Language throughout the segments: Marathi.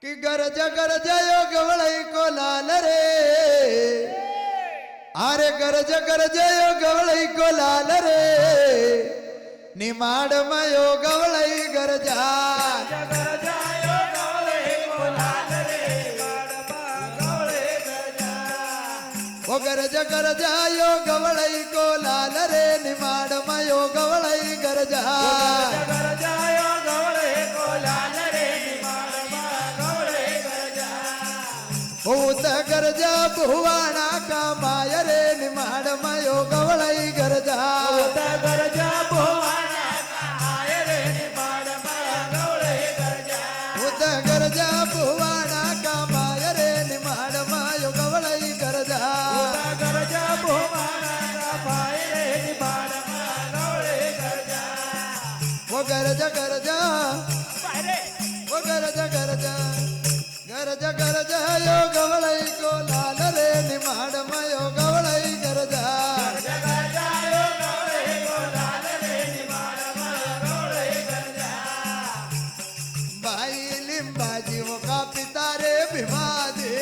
की गरज गरज योग वळई कोलाल रे अरे गरज गरज योग वळई कोलाल रे निमाड योग वळई गरजा ओ गरज गरज योग वळई कोलाल रे निमाड योग वळई गरजा होत गरजा भुवाना का माय रे निमाड योग वळई गरजा गरजा भुवाना का माय रे निमाड गवळे गरजा होत गरजा भुवाना का माय रे निमाड योग वळई गरजा गरजा भुवाना का माय रे निमाड गवळे गरजा ओ गरजा गरजा ओ गरजा गरजा गरज गरज योग वळई कोलाल रे निमाड योग वळई गरजा बाई लिंबाजी वो का पिता रे भीमाजे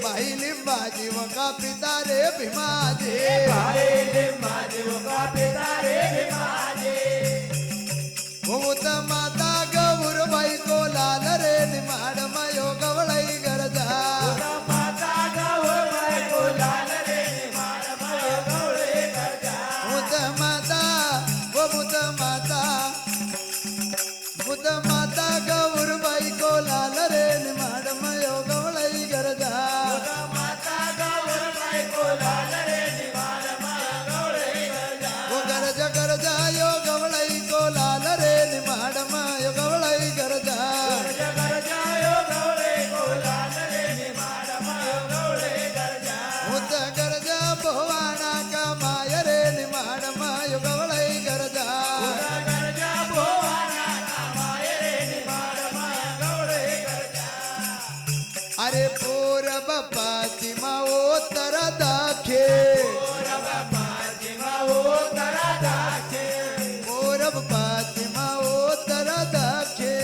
बाई लिंबाजी वो का पिता रे भीमाजे भूत माता गौर बाई कोलाल रे निमाड योग वळई गरजा भूत माता वो भूत माता गौर बाई कोलाल रे निमाड योग वळई गरजा वो गरज गरजा योग वळई कोलाल रे निमाड योग वळई गरजा भूत गरजा भुवाना का माय रे निमाड योग वळई गरजा अरे पोर बापाची माओ तर दाखे पोर बापाची माओ तर दाखे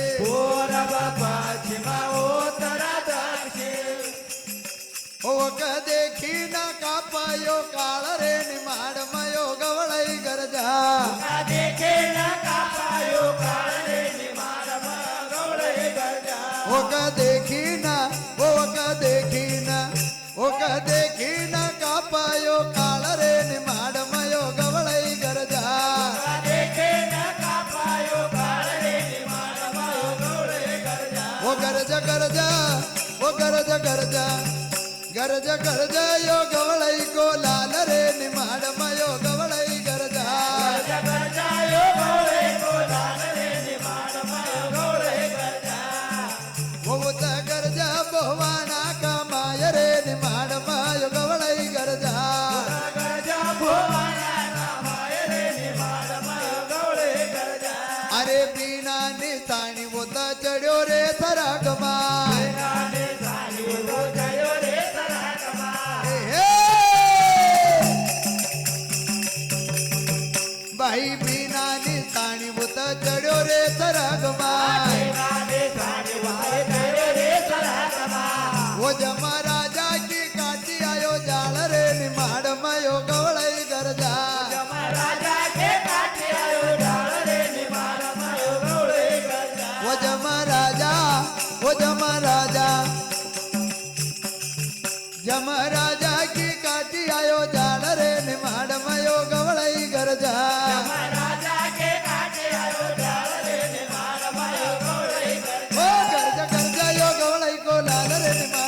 हो का देखी ना का पायो काळ रे निमाड योग वळई गरजा हो का देखी ना का पायो काळ रे निमाड योग वळई गरजा ओ गरज गरजा ओ गरज गरजा गरज गरज योग वळई कोलाल रे निमाड योग वळई गरजा भूत गरजा भुवाना का माय रे निमाड योग वळई गरजा अरे बीना निताणी होत चढ्यो रे सरागमा बाई बीना निताणी होत चढ्यो रे सरागमा वो जमा राजा की काटी आयो जाळ रे निमाड योग वळई गरजा वो जमा राजा की काटी आयो जाळ रे निमाड योग वळई गरजा ओ गरजा गरजा योग वळई कोलाल रे निमाड